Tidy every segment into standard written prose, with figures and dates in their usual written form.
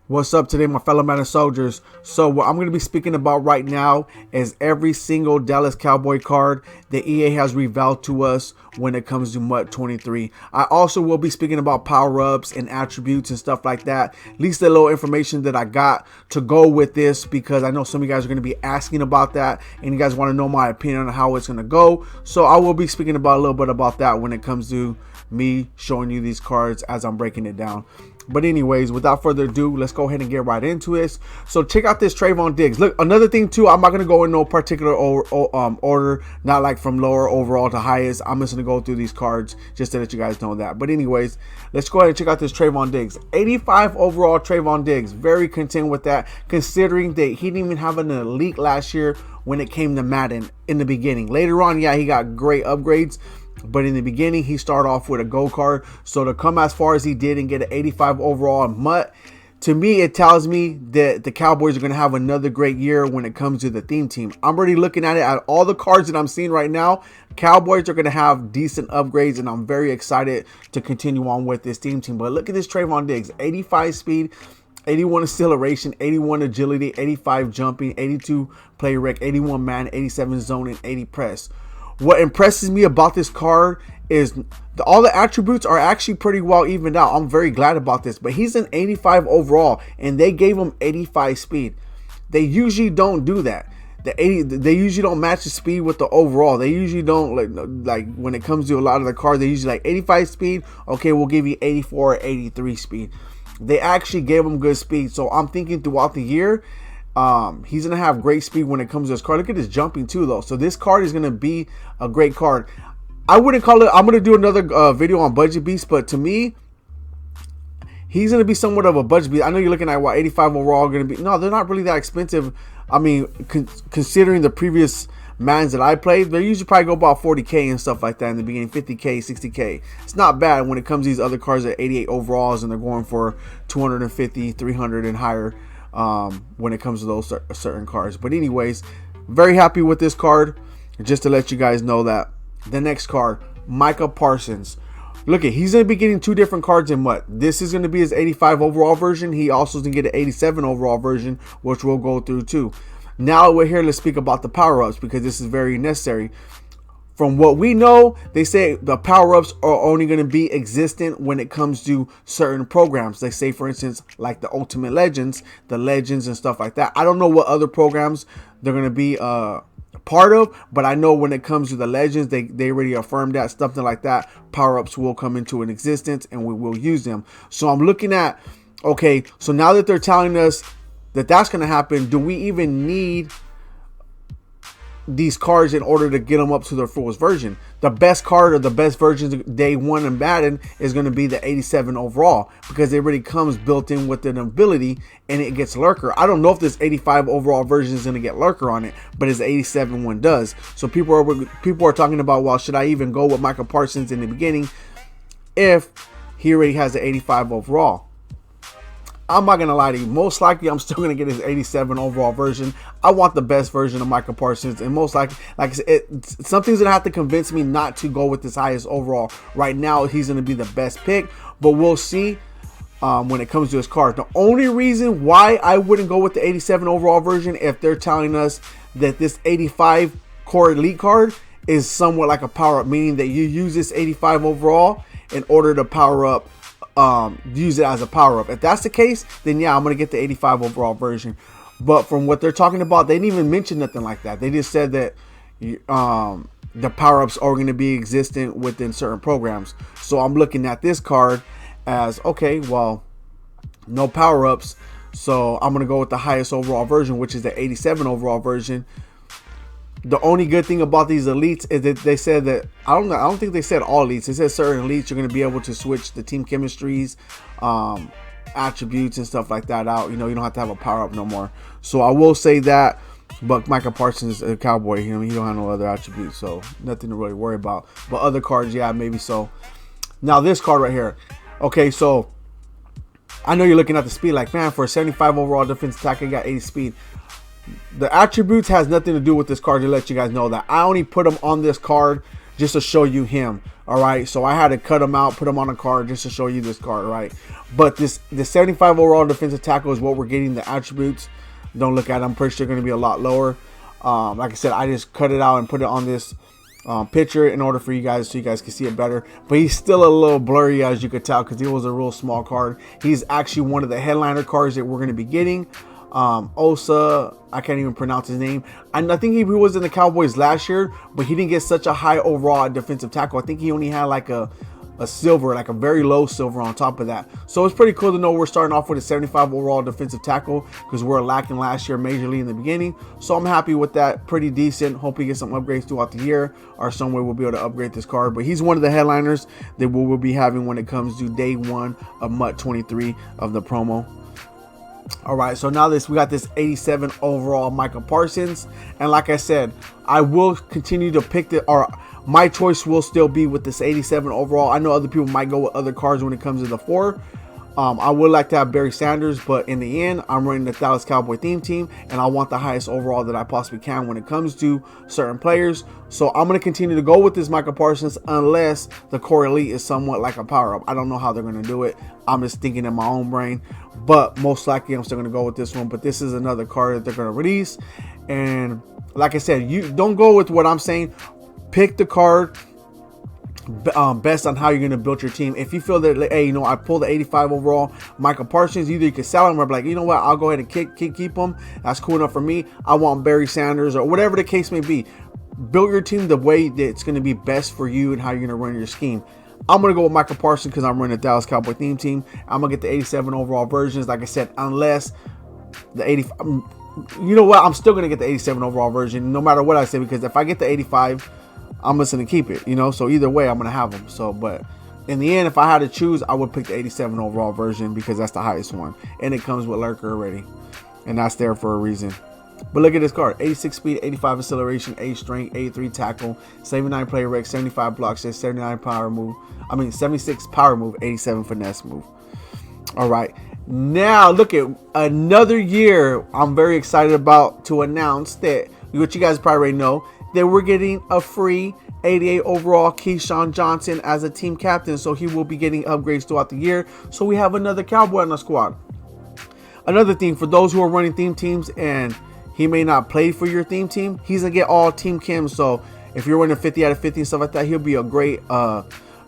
What's up today, my fellow Madden soldiers? So what I'm going to be speaking about right now is every single Dallas Cowboy card that EA has revealed to us when it comes to MUT 23. I also will be speaking about power-ups and attributes and stuff like that. At least a little information that I got to go with this, because I know some of you guys are going to be asking about that and you guys want to know my opinion on how it's going to go. So I will be speaking about a little bit about that when it comes to me showing you these cards as I'm breaking it down. But anyways, without further ado, let's go ahead and get right into it. So check out this Trayvon Diggs. Look, another thing too, I'm not going to go in no particular order, not like from lower overall to highest. I'm just going to go through these cards just to let you guys know that. But anyways, let's go ahead and check out this Trayvon Diggs. 85 overall Trayvon Diggs. Very content with that, considering that he didn't even have an elite last year when it came to Madden in the beginning. Later on, yeah, he got great upgrades. But in the beginning, he started off with a gold card. So to come as far as he did and get an 85 overall MUT, to me, it tells me that the Cowboys are going to have another great year when it comes to the theme team. I'm already looking at it, at all the cards that I'm seeing right now. Cowboys are going to have decent upgrades, and I'm very excited to continue on with this theme team. But look at this Trayvon Diggs, 85 speed, 81 acceleration, 81 agility, 85 jumping, 82 play rec, 81 man, 87 zone, and 80 press. What impresses me about this card is all the attributes are actually pretty well evened out. I'm very glad about this. But he's an 85 overall, and they gave him 85 speed. They usually don't do that. They usually don't match the speed with the overall. They usually don't, like when it comes to a lot of the cards, they usually like 85 speed. Okay, we'll give you 84 or 83 speed. They actually gave him good speed. So I'm thinking throughout the year, he's gonna have great speed when it comes to this card. Look at his jumping too, though. So this card is gonna be a great card. I wouldn't call it. I'm gonna do another video on budget beast, but to me, he's gonna be somewhat of a budget beast. I know you're looking at what 85 overall gonna be. No, they're not really that expensive. I mean, considering the previous Maddens that I played, they usually probably go about 40K and stuff like that in the beginning, 50K, 60K. It's not bad when it comes to these other cards at 88 overalls and they're going for 250, 300 and higher. When it comes to those certain cards. But anyways, very happy with this card. Just to let you guys know that. The next card, Micah Parsons. Look, he's going to be getting two different cards in MUT. This is going to be his 85 overall version. He also is going to get an 87 overall version, which we'll go through too. Now we're here to speak about the power-ups, because this is very necessary. From what we know, they say the power-ups are only going to be existent when it comes to certain programs. They say, for instance, like the Ultimate Legends, the Legends and stuff like that. I don't know what other programs they're going to be part of, but I know when it comes to the Legends, they already affirmed that, something like that. Power-ups will come into an existence and we will use them. So I'm looking at, okay, so now that they're telling us that that's going to happen, do we even need these cards in order to get them up to their fullest version? The best card or the best versions day one in Madden is going to be the 87 overall, because it already comes built in with an ability and it gets lurker. I don't know if this 85 overall version is going to get lurker on it, but his 87 one does. So people are talking about, well, should I even go with Micah Parsons in the beginning if he already has the 85 overall? I'm not going to lie to you. Most likely, I'm still going to get his 87 overall version. I want the best version of Micah Parsons. And most likely, like I said, something's going to have to convince me not to go with this highest overall. Right now, he's going to be the best pick. But we'll see when it comes to his card. The only reason why I wouldn't go with the 87 overall version, if they're telling us that this 85 core elite card is somewhat like a power-up, meaning that you use this 85 overall in order to power up, use it as a power-up. If that's the case, then yeah, I'm gonna get the 85 overall version. But from what they're talking about, they didn't even mention nothing like that. They just said that the power-ups are going to be existent within certain programs. So I'm looking at this card as, okay, well, no power-ups, so I'm gonna go with the highest overall version, which is the 87 overall version. The only good thing about these elites is that they said that, I don't think they said all elites. They said certain elites you're going to be able to switch the team chemistries, attributes and stuff like that out. You know, you don't have to have a power up no more. So I will say that. But Micah Parsons is a Cowboy. You know, he don't have no other attributes, so nothing to really worry about. But other cards, yeah, maybe so. Now this card right here. Okay, so I know you're looking at the speed like, man, for a 75 overall defense attack, I got 80 speed. The attributes has nothing to do with this card, to let you guys know that. I only put them on this card just to show you him. All right, so I had to cut him out, put him on a card just to show you this card, right? But the 75 overall defensive tackle is what we're getting the attributes. Don't look at it. I'm pretty sure they're going to be a lot lower. Like I said, I just cut it out and put it on this picture in order for you guys, so you guys can see it better. But he's still a little blurry, as you could tell, because he was a real small card. He's actually one of the headliner cards that we're going to be getting. Osa, I can't even pronounce his name. And I think he was in the Cowboys last year, but he didn't get such a high overall defensive tackle. I think he only had like a silver, like a very low silver on top of that. So it's pretty cool to know we're starting off with a 75 overall defensive tackle, because we're lacking last year majorly in the beginning. So I'm happy with that. Pretty decent. Hope he gets some upgrades throughout the year, or some way we'll be able to upgrade this card. But he's one of the headliners that we will be having when it comes to day one of MUT 23 of the promo. All right, so now we got this 87 overall Micah Parsons, and like I said, I will continue to pick my choice will still be with this 87 overall. I know other people might go with other cards when it comes to the 4. I would like to have Barry Sanders, but in the end, I'm running the Dallas Cowboy theme team, and I want the highest overall that I possibly can when it comes to certain players. So I'm going to continue to go with this Micah Parsons unless the core elite is somewhat like a power-up. I don't know how they're going to do it. I'm just thinking in my own brain, but most likely I'm still going to go with this one. But this is another card that they're going to release, and like I said, you don't go with what I'm saying. Pick the card best on how you're going to build your team. If you feel that, hey, I pulled the 85 overall Michael Parsons, either you can sell him or be like, you know what, I'll go ahead and keep him. That's cool enough for me. I want Barry Sanders, or whatever the case may be. Build your team the way that it's going to be best for you and how you're going to run your scheme. I'm going to go with Michael Parsons because I'm running the Dallas Cowboy theme team. I'm going to get the 87 overall versions, like I said, unless the 85. You know what, I'm still going to get the 87 overall version no matter what I say, because if I get the 85, I'm just going to keep it, so either way I'm going to have them. So, but in the end, if I had to choose, I would pick the 87 overall version because that's the highest one, and it comes with Lurker already, and that's there for a reason. But look at this card: 86 speed, 85 acceleration, 8 strength, 83 tackle, 79 play rec, 75 block set, 79 power move. 76 power move, 87 finesse move. All right, now look at another year. I'm very excited about to announce that, what you guys probably already know, that we're getting a free 88 overall Keyshawn Johnson as a team captain. So he will be getting upgrades throughout the year. So we have another Cowboy on the squad. Another thing, for those who are running theme teams and he may not play for your theme team, he's going to get all team chems. So if you're running 50 out of 50 and stuff like that, he'll be a great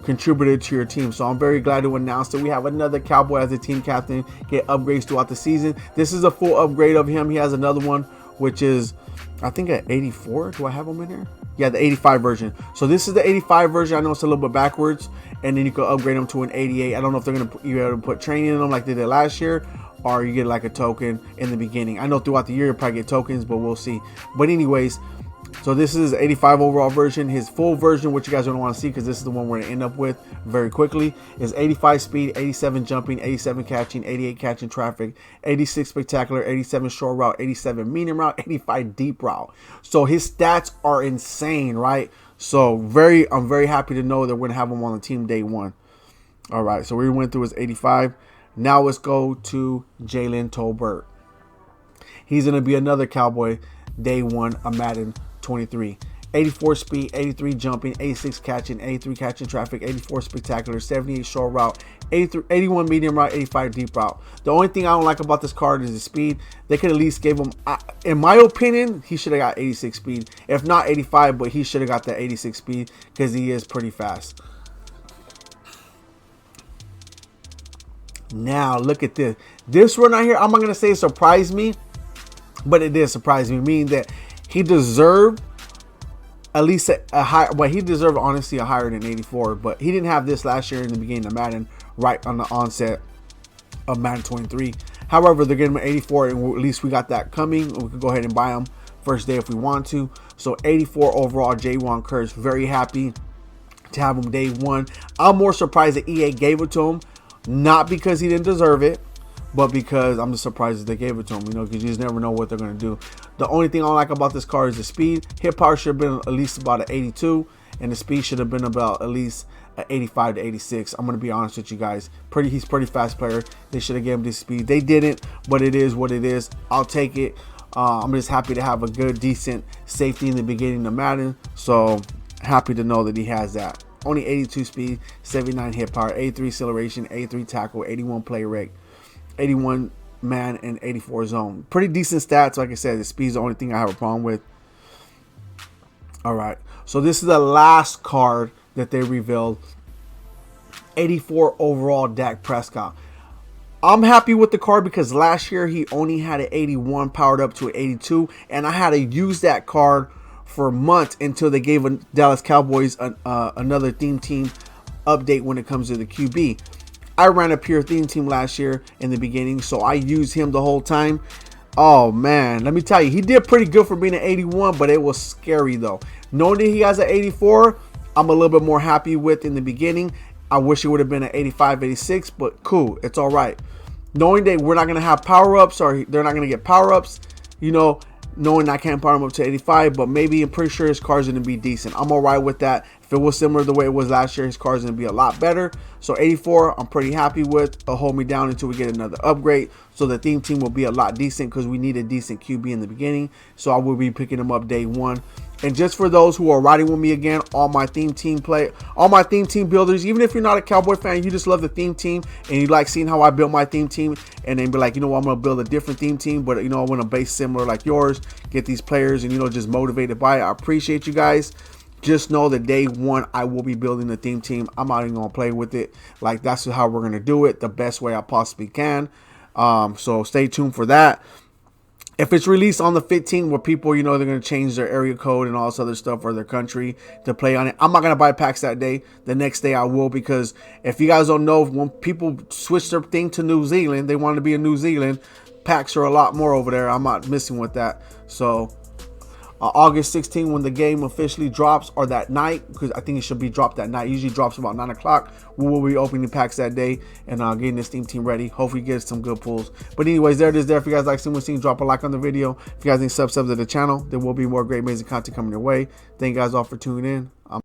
contributor to your team. So I'm very glad to announce that we have another Cowboy as a team captain get upgrades throughout the season. This is a full upgrade of him. He has another one, which is, I think, at 84. Do I have them in here? Yeah, the 85 version. So this is the 85 version. I know it's a little bit backwards, and then you can upgrade them to an 88. I don't know if they're going to be able to put training in them like they did last year, or you get like a token in the beginning. I know throughout the year you'll probably get tokens, but we'll see. But anyways, so this is 85 overall version. His full version, which you guys don't want to see because this is the one we're going to end up with very quickly, is 85 speed, 87 jumping, 87 catching, 88 catching traffic, 86 spectacular, 87 short route, 87 medium route, 85 deep route. So his stats are insane, right? So I'm very happy to know that we're going to have him on the team day one. All right, so we went through his 85. Now let's go to Jalen Tolbert. He's going to be another Cowboy day one of Madden 23. 84 speed, 83 jumping, 86 catching, 83 catching traffic, 84 spectacular, 78 short route, 81 medium route, 85 deep route. The only thing I don't like about this card is the speed. They could at least give him, in my opinion, he should have got 86 speed. If not 85, but he should have got that 86 speed because he is pretty fast. Now look at this. This one right here, I'm not going to say it surprised me, but it did surprise me, meaning that he deserved at least a high. Well, he deserved honestly a higher than 84, but he didn't have this last year in the beginning of Madden, right on the onset of Madden 23. However, they're getting him an 84, and at least we got that coming. We could go ahead and buy him first day if we want to. So 84 overall, Jayjuan Curtis. Very happy to have him day one. I'm more surprised that EA gave it to him, not because he didn't deserve it, but because I'm just surprised that they gave it to him, because you just never know what they're going to do. The only thing I don't like about this card is the speed. Hit power should have been at least about an 82, and the speed should have been about at least an 85 to 86. I'm going to be honest with you guys. He's pretty fast player. They should have given him this speed. They didn't, but it is what it is. I'll take it. I'm just happy to have a good, decent safety in the beginning of Madden. So happy to know that he has that. Only 82 speed, 79 hit power, 83 acceleration, 83 tackle, 81 play rate, 81 man, and 84 zone. Pretty decent stats. Like I said, the speed's the only thing I have a problem with. All right, so this is the last card that they revealed. 84 overall Dak Prescott. I'm happy with the card because last year he only had an 81 powered up to an 82, and I had to use that card for months until they gave Dallas Cowboys another theme team update when it comes to the QB. I ran a pure theme team last year in the beginning, so I used him the whole time. Oh man, let me tell you, he did pretty good for being an 81, but it was scary though. Knowing that he has an 84, I'm a little bit more happy with in the beginning. I wish it would have been an 85, 86, but cool, it's all right. Knowing that we're not going to have power-ups, or they're not going to get power-ups, you know, knowing I can't power him up to 85, but maybe I'm pretty sure his car's going to be decent. I'm all right with that. If it was similar to the way it was last year, his car's going to be a lot better. So 84, I'm pretty happy with. It'll hold me down until we get another upgrade. So the theme team will be a lot decent because we need a decent QB in the beginning. So I will be picking him up day one. And just for those who are riding with me again, all my theme team builders, even if you're not a Cowboy fan, you just love the theme team and you like seeing how I built my theme team, and then be like, you know what, I'm going to build a different theme team, but you know, I want to base similar like yours, get these players and, you know, just motivated by it. I appreciate you guys. Just know that day one, I will be building the theme team. I'm not even going to play with it. Like, that's how we're going to do it the best way I possibly can. So stay tuned for that. If it's released on the 15th, where people, you know, they're going to change their area code and all this other stuff, or their country to play on it, I'm not going to buy packs that day. The next day I will, because if you guys don't know, when people switch their thing to New Zealand, they want to be in New Zealand, packs are a lot more over there. I'm not missing with that. So August 16th, when the game officially drops, or that night, because I think it should be dropped that night. It usually drops about 9 o'clock. We will be opening packs that day and getting this theme team ready. Hopefully get some good pulls. But anyways, there it is there. If you guys like seeing what's seen, drop a like on the video. If you guys need subs to the channel, there will be more great amazing content coming your way. Thank you guys all for tuning in.